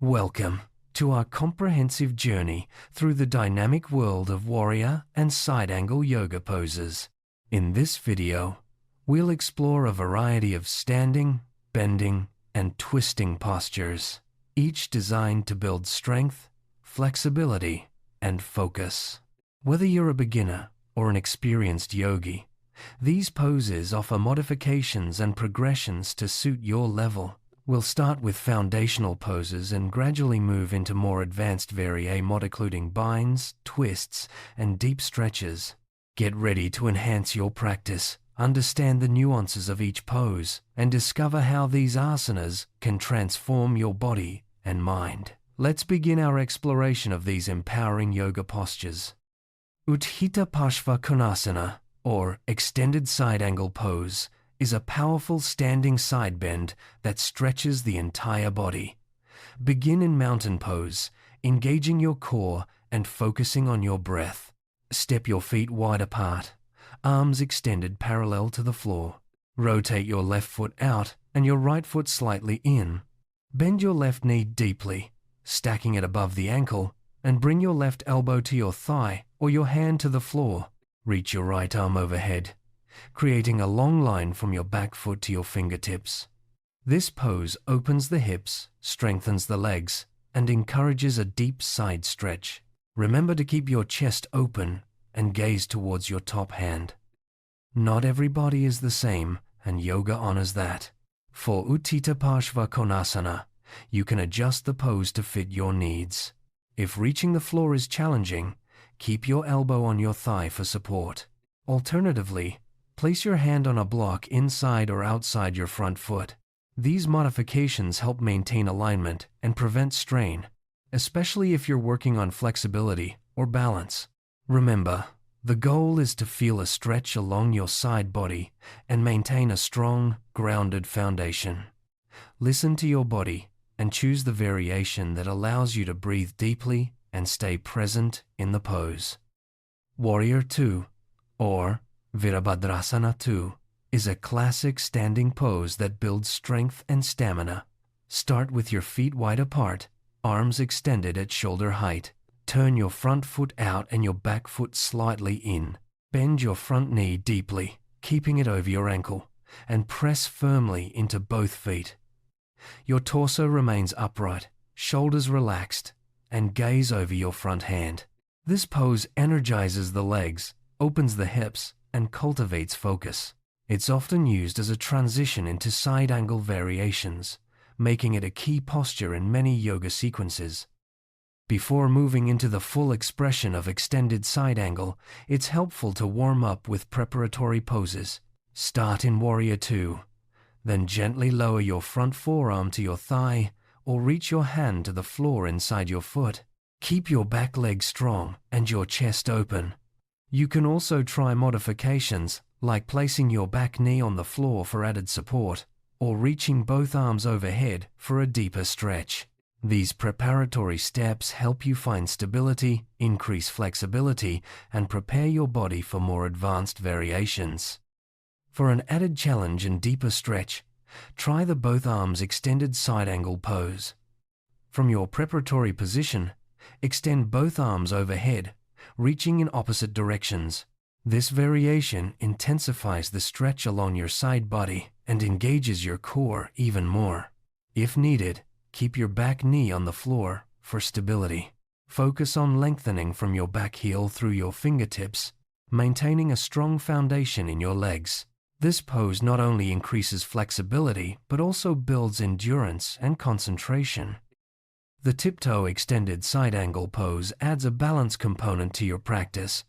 Welcome to our comprehensive journey through the dynamic world of warrior and side angle yoga poses. In this video, we'll explore a variety of standing, bending, and twisting postures, each designed to build strength, flexibility, and focus. Whether you're a beginner or an experienced yogi, these poses offer modifications and progressions to suit your level. We'll start with foundational poses and gradually move into more advanced variations including binds, twists, and deep stretches. Get ready to enhance your practice, understand the nuances of each pose, and discover how these asanas can transform your body and mind. Let's begin our exploration of these empowering yoga postures. Utthita Parshva Konasana, or extended side angle pose, is a powerful standing side bend that stretches the entire body. Begin in mountain pose, engaging your core and focusing on your breath. Step your feet wide apart, arms extended parallel to the floor. Rotate your left foot out and your right foot slightly in. Bend your left knee deeply, stacking it above the ankle, and bring your left elbow to your thigh or your hand to the floor. Reach your right arm overhead, creating a long line from your back foot to your fingertips. This pose opens the hips, strengthens the legs, and encourages a deep side stretch. Remember to keep your chest open and gaze towards your top hand. Not everybody is the same, and yoga honors that. For Utthita Parshva Konasana, you can adjust the pose to fit your needs. If reaching the floor is challenging, keep your elbow on your thigh for support. Alternatively, place your hand on a block inside or outside your front foot. These modifications help maintain alignment and prevent strain, especially if you're working on flexibility or balance. Remember, the goal is to feel a stretch along your side body and maintain a strong, grounded foundation. Listen to your body and choose the variation that allows you to breathe deeply and stay present in the pose. Warrior 2, or Virabhadrasana 2, is a classic standing pose that builds strength and stamina. Start with your feet wide apart, arms extended at shoulder height. Turn your front foot out and your back foot slightly in. Bend your front knee deeply, keeping it over your ankle, and press firmly into both feet. Your torso remains upright, shoulders relaxed, and gaze over your front hand. This pose energizes the legs, opens the hips, and cultivates focus. It's often used as a transition into side angle variations, making it a key posture in many yoga sequences. Before moving into the full expression of extended side angle, it's helpful to warm up with preparatory poses. Start in Warrior 2, then gently lower your front forearm to your thigh or reach your hand to the floor inside your foot. Keep your back leg strong and your chest open. You can also try modifications like placing your back knee on the floor for added support or reaching both arms overhead for a deeper stretch. These preparatory steps help you find stability, increase flexibility, and prepare your body for more advanced variations. For an added challenge and deeper stretch, try the both arms extended side angle pose. From your preparatory position, extend both arms overhead, reaching in opposite directions. This variation intensifies the stretch along your side body and engages your core even more. If needed, keep your back knee on the floor for stability. Focus on lengthening from your back heel through your fingertips, maintaining a strong foundation in your legs. This pose not only increases flexibility, but also builds endurance and concentration. The tiptoe extended side angle pose adds a balance component to your practice.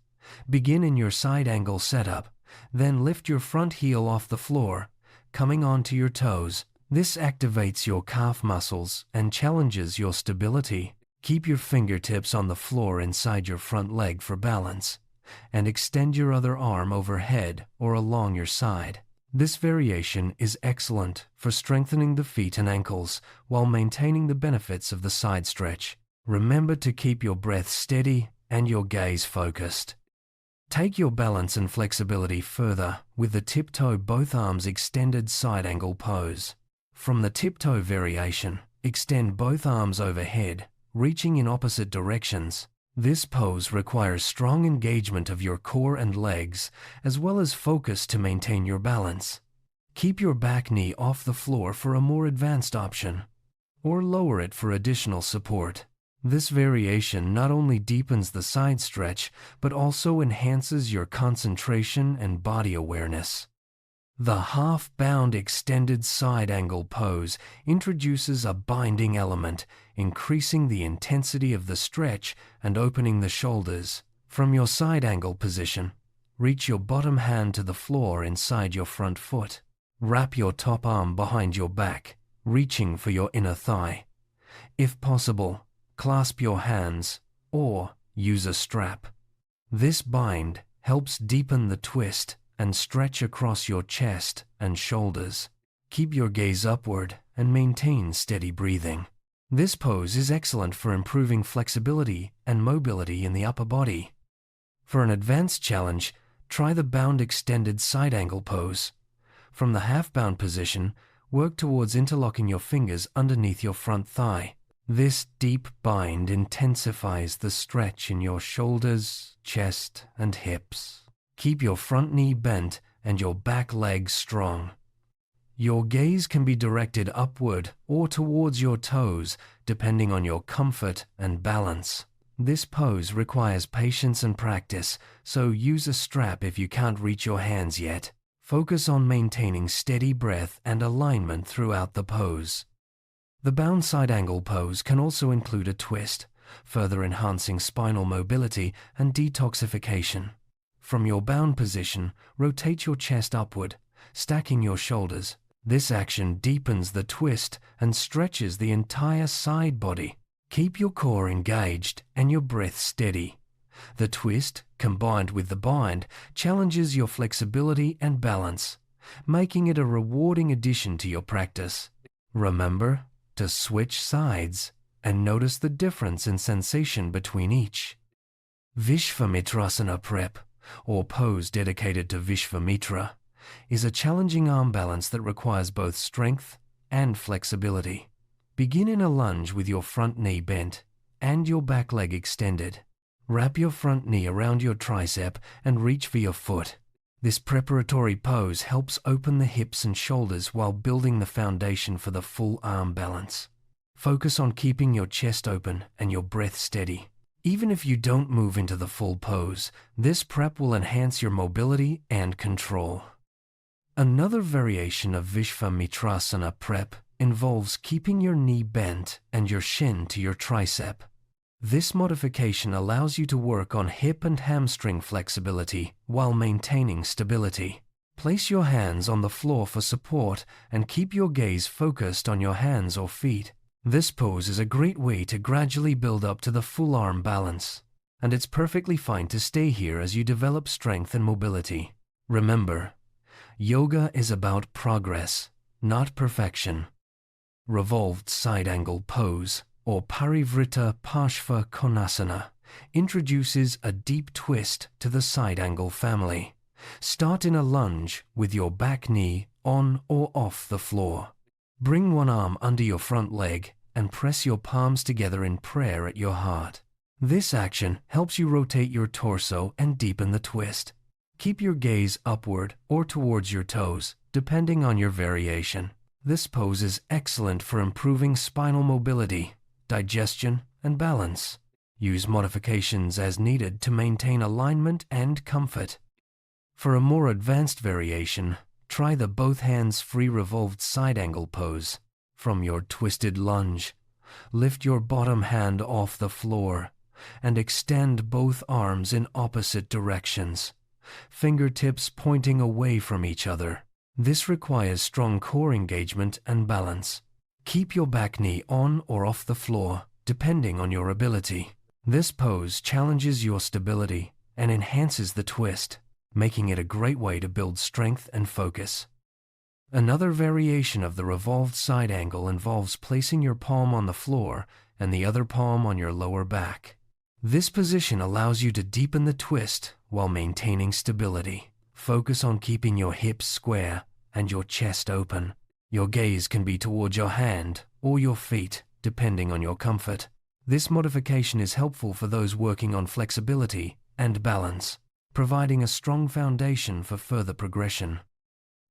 Begin in your side angle setup, then lift your front heel off the floor, coming onto your toes. This activates your calf muscles and challenges your stability. Keep your fingertips on the floor inside your front leg for balance, and extend your other arm overhead or along your side. This variation is excellent for strengthening the feet and ankles while maintaining the benefits of the side stretch. Remember to keep your breath steady and your gaze focused. Take your balance and flexibility further with the tiptoe both arms extended side angle pose. From the tiptoe variation, Extend both arms overhead, reaching in opposite directions. This pose requires strong engagement of your core and legs, as well as focus to maintain your balance. Keep your back knee off the floor for a more advanced option, or lower it for additional support. This variation not only deepens the side stretch, but also enhances your concentration and body awareness. The half-bound extended side angle pose introduces a binding element, increasing the intensity of the stretch and opening the shoulders. From your side angle position, reach your bottom hand to the floor inside your front foot. Wrap your top arm behind your back, reaching for your inner thigh. If possible, clasp your hands or use a strap. This bind helps deepen the twist and stretch across your chest and shoulders. Keep your gaze upward and maintain steady breathing. This pose is excellent for improving flexibility and mobility in the upper body. For an advanced challenge, try the bound extended side angle pose. From the half-bound position, work towards interlocking your fingers underneath your front thigh. This deep bind intensifies the stretch in your shoulders, chest, and hips. Keep your front knee bent and your back leg strong. Your gaze can be directed upward or towards your toes, depending on your comfort and balance. This pose requires patience and practice, so use a strap if you can't reach your hands yet. Focus on maintaining steady breath and alignment throughout the pose. The bound side angle pose can also include a twist, further enhancing spinal mobility and detoxification. From your bound position, rotate your chest upward, stacking your shoulders. This action deepens the twist and stretches the entire side body. Keep your core engaged and your breath steady. The twist, combined with the bind, challenges your flexibility and balance, making it a rewarding addition to your practice. Remember to switch sides and notice the difference in sensation between each. Vishvamitrasana prep, or pose dedicated to Vishvamitra, is a challenging arm balance that requires both strength and flexibility. Begin in a lunge with your front knee bent and your back leg extended. Wrap your front knee around your tricep and reach for your foot. This preparatory pose helps open the hips and shoulders while building the foundation for the full arm balance. Focus on keeping your chest open and your breath steady. Even if you don't move into the full pose, this prep will enhance your mobility and control. Another variation of Vishvamitrasana prep involves keeping your knee bent and your shin to your tricep. This modification allows you to work on hip and hamstring flexibility while maintaining stability. Place your hands on the floor for support and keep your gaze focused on your hands or feet. This pose is a great way to gradually build up to the full arm balance, and it's perfectly fine to stay here as you develop strength and mobility. Remember, yoga is about progress, not perfection. Revolved side angle pose, or Parivrita Parshva Konasana, introduces a deep twist to the side angle family. Start in a lunge with your back knee on or off the floor. Bring one arm under your front leg and press your palms together in prayer at your heart. This action helps you rotate your torso and deepen the twist. Keep your gaze upward or towards your toes, depending on your variation. This pose is excellent for improving spinal mobility, digestion, and balance. Use modifications as needed to maintain alignment and comfort. For a more advanced variation, try the both hands free revolved side angle pose. From your twisted lunge, lift your bottom hand off the floor and extend both arms in opposite directions, fingertips pointing away from each other. This requires strong core engagement and balance. Keep your back knee on or off the floor, depending on your ability. This pose challenges your stability and enhances the twist, making it a great way to build strength and focus. Another variation of the revolved side angle involves placing your palm on the floor and the other palm on your lower back. This position allows you to deepen the twist while maintaining stability. Focus on keeping your hips square and your chest open. Your gaze can be towards your hand or your feet, depending on your comfort. This modification is helpful for those working on flexibility and balance, providing a strong foundation for further progression.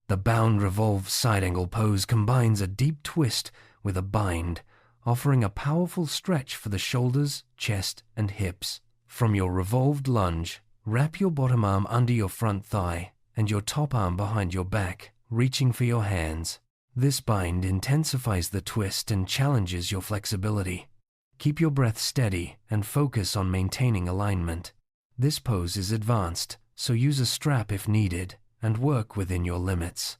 The bound revolve side angle pose combines a deep twist with a bind, offering a powerful stretch for the shoulders, chest, and hips. From your revolved lunge, wrap your bottom arm under your front thigh and your top arm behind your back, reaching for your hands. This bind intensifies the twist and challenges your flexibility. Keep your breath steady and focus on maintaining alignment. This pose is advanced, so use a strap if needed and work within your limits.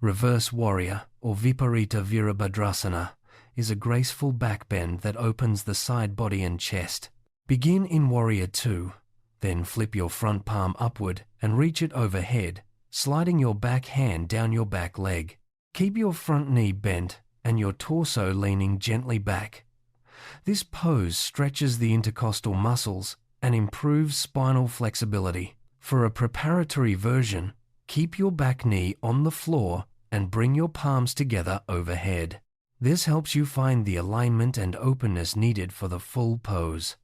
Reverse Warrior, or Viparita Virabhadrasana, is a graceful back bend that opens the side body and chest. Begin in Warrior 2, then flip your front palm upward and reach it overhead, sliding your back hand down your back leg. Keep your front knee bent and your torso leaning gently back. This pose stretches the intercostal muscles and improves spinal flexibility. For a preparatory version, keep your back knee on the floor and bring your palms together overhead. This helps you find the alignment and openness needed for the full pose.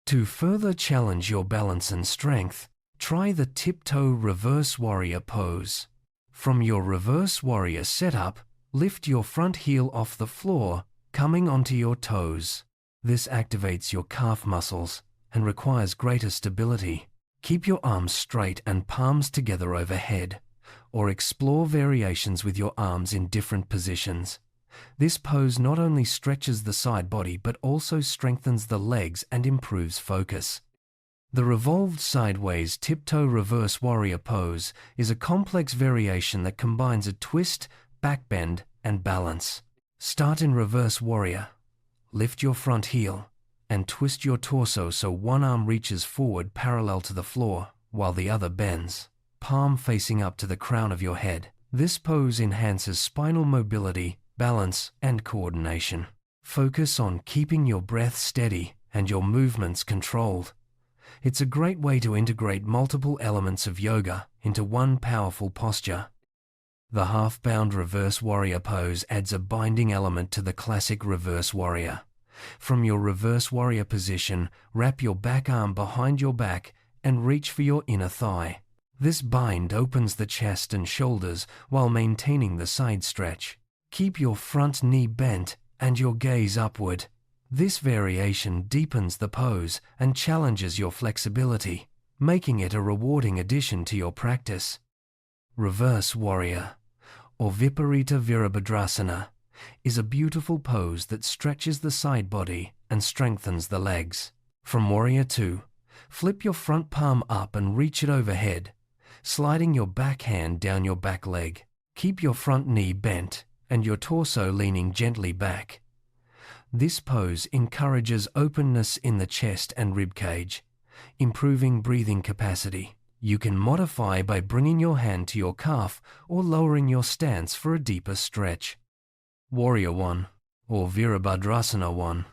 To further challenge your balance and strength, try the tiptoe reverse warrior pose. From your reverse warrior setup, lift your front heel off the floor, coming onto your toes. This activates your calf muscles and requires greater stability. Keep your arms straight and palms together overhead, or explore variations with your arms in different positions. This pose not only stretches the side body but also strengthens the legs and improves focus. The revolved sideways tiptoe reverse warrior pose is a complex variation that combines a twist, back bend, and balance. Start in reverse warrior. Lift your front heel and twist your torso so one arm reaches forward parallel to the floor while the other bends, palm facing up to the crown of your head. This pose enhances spinal mobility, balance, and coordination. Focus on keeping your breath steady and your movements controlled. It's a great way to integrate multiple elements of yoga into one powerful posture. The half-bound reverse warrior pose adds a binding element to the classic reverse warrior. From your reverse warrior position, wrap your back arm behind your back and reach for your inner thigh. This bind opens the chest and shoulders while maintaining the side stretch. Keep your front knee bent and your gaze upward. This variation deepens the pose and challenges your flexibility, making it a rewarding addition to your practice. Reverse Warrior, or Viparita Virabhadrasana, is a beautiful pose that stretches the side body and strengthens the legs. From Warrior 2, flip your front palm up and reach it overhead, sliding your back hand down your back leg. Keep your front knee bent and your torso leaning gently back. This pose encourages openness in the chest and rib cage, improving breathing capacity. You can modify by bringing your hand to your calf or lowering your stance for a deeper stretch. Warrior 1, or Virabhadrasana 1,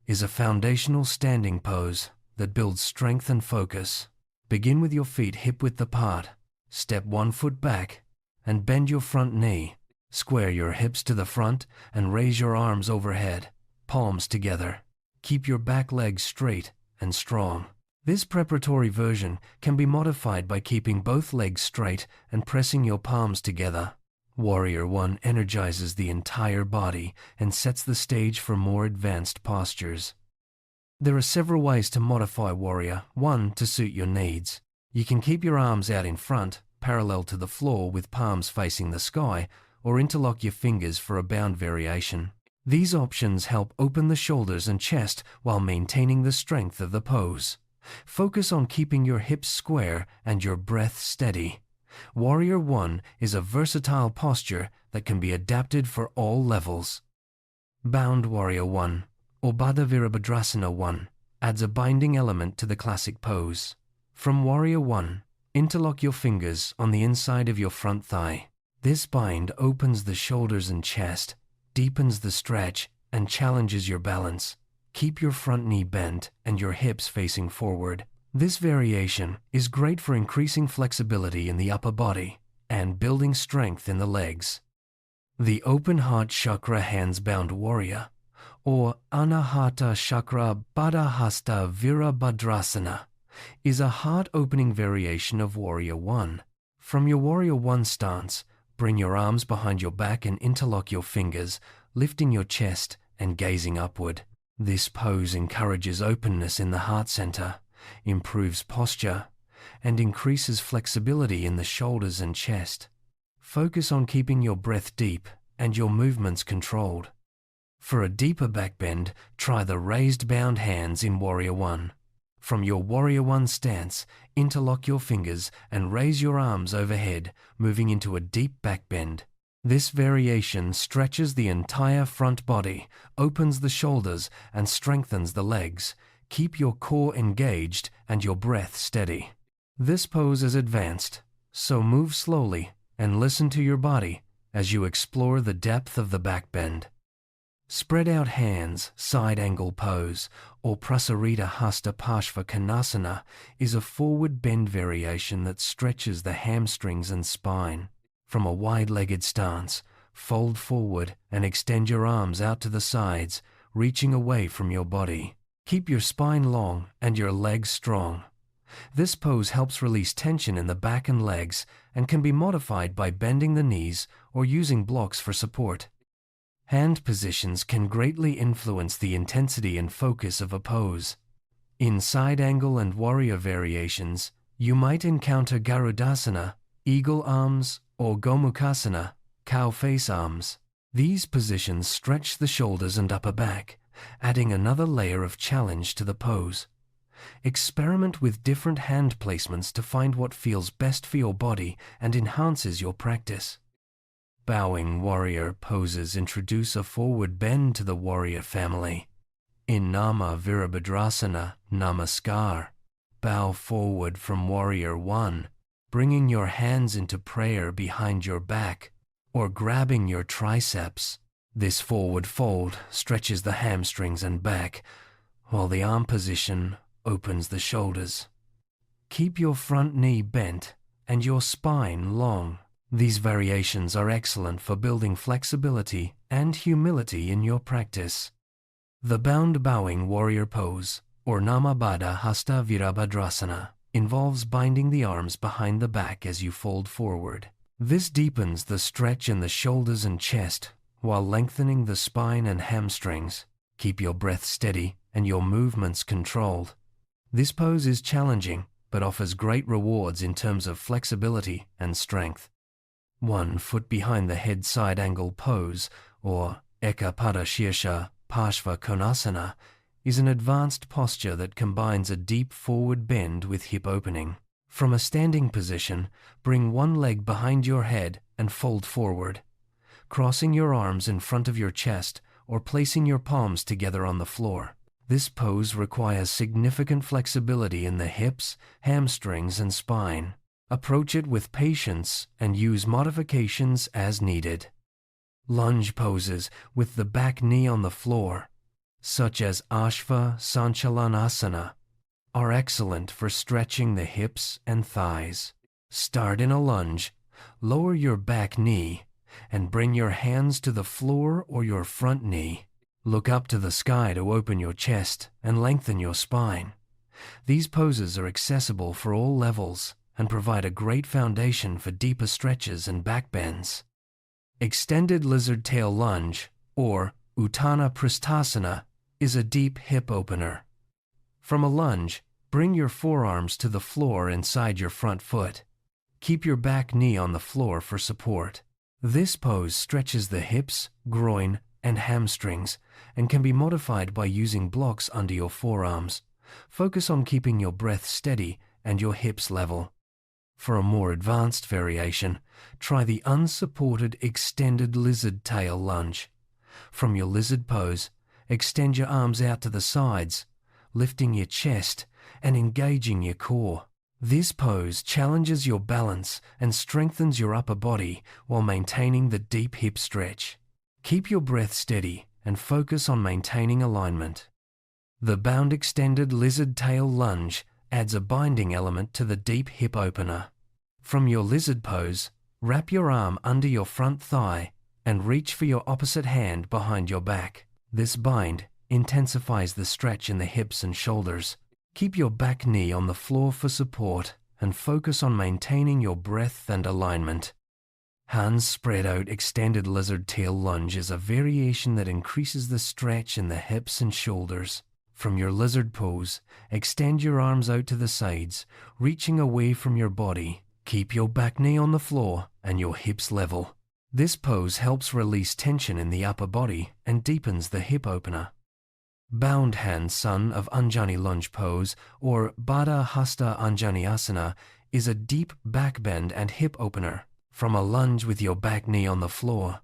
is a foundational standing pose that builds strength and focus. Begin with your feet hip-width apart, step 1 foot back, and bend your front knee. Square your hips to the front and raise your arms overhead, palms together. Keep your back legs straight and strong. This preparatory version can be modified by keeping both legs straight and pressing your palms together. Warrior 1 energizes the entire body and sets the stage for more advanced postures. There are several ways to modify Warrior 1 to suit your needs. You can keep your arms out in front, parallel to the floor with palms facing the sky, or interlock your fingers for a bound variation. These options help open the shoulders and chest while maintaining the strength of the pose. Focus on keeping your hips square and your breath steady. Warrior 1 is a versatile posture that can be adapted for all levels. Bound Warrior 1, or Baddha Virabhadrasana 1, adds a binding element to the classic pose. From Warrior 1, interlock your fingers on the inside of your front thigh. This bind opens the shoulders and chest, deepens the stretch, and challenges your balance. Keep your front knee bent and your hips facing forward. This variation is great for increasing flexibility in the upper body and building strength in the legs. The open heart chakra hands-bound warrior, or Anahata Chakra Baddhahasta Virabhadrasana, is a heart-opening variation of Warrior 1. From your Warrior 1 stance, bring your arms behind your back and interlock your fingers, lifting your chest and gazing upward. This pose encourages openness in the heart center, improves posture, and increases flexibility in the shoulders and chest. Focus on keeping your breath deep and your movements controlled. For a deeper back bend, try the raised bound hands in Warrior 1. From your Warrior 1 stance, interlock your fingers and raise your arms overhead, moving into a deep back bend. This variation stretches the entire front body, opens the shoulders, and strengthens the legs. Keep your core engaged and your breath steady. This pose is advanced, so move slowly and listen to your body as you explore the depth of the back bend. Spread out hands, side angle pose, or Prasarita Hasta Parshva Konasana is a forward bend variation that stretches the hamstrings and spine. From a wide-legged stance, fold forward and extend your arms out to the sides, reaching away from your body. Keep your spine long and your legs strong. This pose helps release tension in the back and legs and can be modified by bending the knees or using blocks for support. Hand positions can greatly influence the intensity and focus of a pose. In side angle and warrior variations, you might encounter Garudasana, eagle arms, or Gomukhasana, cow face arms. These positions stretch the shoulders and upper back, adding another layer of challenge to the pose. Experiment with different hand placements to find what feels best for your body and enhances your practice. Bowing warrior poses introduce a forward bend to the warrior family. In Nama Virabhadrasana, Namaskar, bow forward from Warrior 1, bringing your hands into prayer behind your back or grabbing your triceps. This forward fold stretches the hamstrings and back, while the arm position opens the shoulders. Keep your front knee bent and your spine long. These variations are excellent for building flexibility and humility in your practice. The bound bowing warrior pose, or Namabada Hasta Virabhadrasana, involves binding the arms behind the back as you fold forward. This deepens the stretch in the shoulders and chest while lengthening the spine and hamstrings. Keep your breath steady and your movements controlled. This pose is challenging but offers great rewards in terms of flexibility and strength. 1 foot behind the head side angle pose, or Ekapada Shirsha Parshva Konasana, is an advanced posture that combines a deep forward bend with hip opening. From a standing position, bring one leg behind your head and fold forward, crossing your arms in front of your chest or placing your palms together on the floor. This pose requires significant flexibility in the hips, hamstrings, and spine. Approach it with patience and use modifications as needed. Lunge poses with the back knee on the floor, such as Ashva Sanchalanasana, are excellent for stretching the hips and thighs. Start in a lunge, lower your back knee, and bring your hands to the floor or your front knee. Look up to the sky to open your chest and lengthen your spine. These poses are accessible for all levels and provide a great foundation for deeper stretches and back bends. Extended lizard tail lunge, or Uttana Pristhasana, is a deep hip opener. From a lunge, bring your forearms to the floor inside your front foot. Keep your back knee on the floor for support. This pose stretches the hips, groin, and hamstrings and can be modified by using blocks under your forearms. Focus on keeping your breath steady and your hips level. For a more advanced variation, try the unsupported extended lizard tail lunge. From your lizard pose, extend your arms out to the sides, lifting your chest and engaging your core. This pose challenges your balance and strengthens your upper body while maintaining the deep hip stretch. Keep your breath steady and focus on maintaining alignment. The bound extended lizard tail lunge adds a binding element to the deep hip opener. From your lizard pose, wrap your arm under your front thigh and reach for your opposite hand behind your back. This bind intensifies the stretch in the hips and shoulders. Keep your back knee on the floor for support and focus on maintaining your breath and alignment. Hands spread out extended lizard tail lunge is a variation that increases the stretch in the hips and shoulders. From your lizard pose, extend your arms out to the sides, reaching away from your body. Keep your back knee on the floor and your hips level. This pose helps release tension in the upper body and deepens the hip opener. Bound hand Sun of Anjani Lunge pose, or Baddha Hasta Anjani Asana, is a deep back bend and hip opener. From a lunge with your back knee on the floor,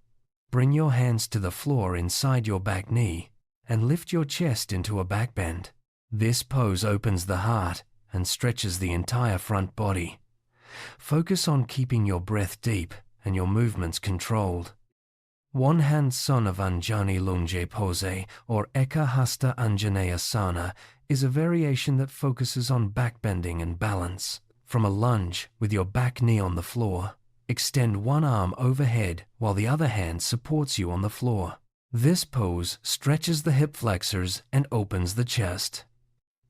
bring your hands to the floor inside your back knee and lift your chest into a back bend. This pose opens the heart and stretches the entire front body. Focus on keeping your breath deep and your movements controlled. One hand Sun of Anjani Lunge pose, or Eka Hasta Anjaneya Sana, is a variation that focuses on back bending and balance. From a lunge with your back knee on the floor, extend one arm overhead while the other hand supports you on the floor. This pose stretches the hip flexors and opens the chest.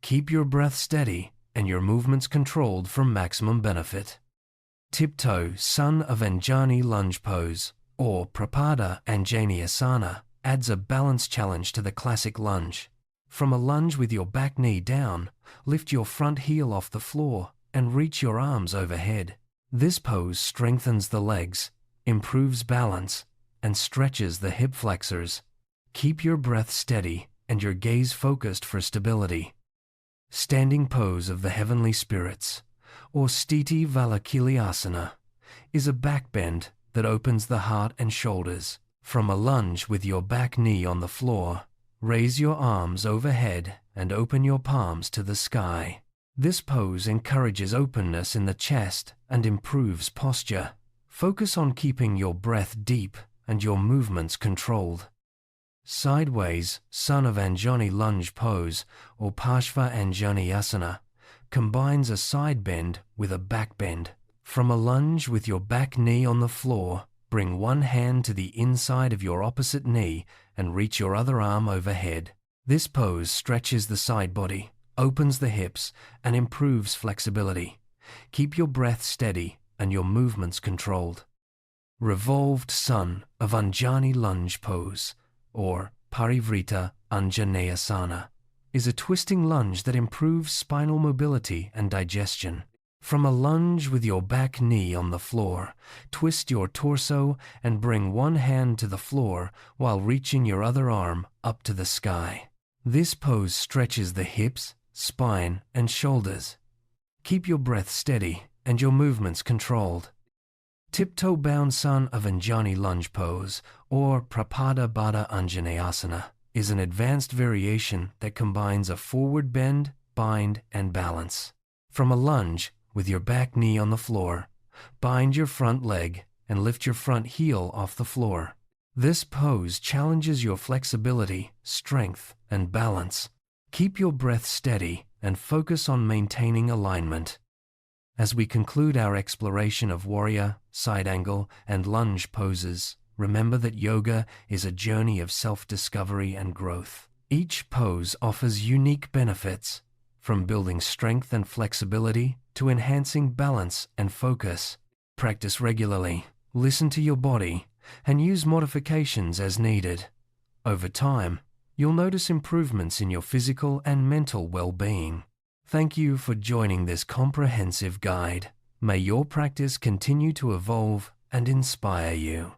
Keep your breath steady and your movements controlled for maximum benefit. Tiptoe Sun of Anjani Lunge pose, or Prapada Anjaneyasana, adds a balance challenge to the classic lunge. From a lunge with your back knee down, lift your front heel off the floor and reach your arms overhead. This pose strengthens the legs, improves balance, and stretches the hip flexors. Keep your breath steady and your gaze focused for stability. Standing pose of the heavenly spirits, or Sthiti Valakilayasana, is a back bend that opens the heart and shoulders. From a lunge with your back knee on the floor, raise your arms overhead and open your palms to the sky. This pose encourages openness in the chest and improves posture. Focus on keeping your breath deep and your movements controlled. Sideways Sun of Anjani Lunge pose, or Parshva Anjaneyasana, combines a side bend with a back bend. From a lunge with your back knee on the floor, bring one hand to the inside of your opposite knee and reach your other arm overhead. This pose stretches the side body, opens the hips, and improves flexibility. Keep your breath steady and your movements controlled. Revolved Sun of Anjani Lunge pose, or Parivrita Anjaneyasana, is a twisting lunge that improves spinal mobility and digestion. From a lunge with your back knee on the floor, twist your torso and bring one hand to the floor while reaching your other arm up to the sky. This pose stretches the hips, spine, and shoulders. Keep your breath steady and your movements controlled. Tiptoe Bound Sun of Anjani Lunge pose, or Prapada Baddha Anjaneyasana, is an advanced variation that combines a forward bend, bind, and balance. From a lunge with your back knee on the floor, bind your front leg and lift your front heel off the floor. This pose challenges your flexibility, strength, and balance. Keep your breath steady and focus on maintaining alignment. As we conclude our exploration of warrior, side angle, and lunge poses, remember that yoga is a journey of self-discovery and growth. Each pose offers unique benefits, from building strength and flexibility to enhancing balance and focus. Practice regularly, listen to your body, and use modifications as needed. Over time, you'll notice improvements in your physical and mental well-being. Thank you for joining this comprehensive guide. May your practice continue to evolve and inspire you.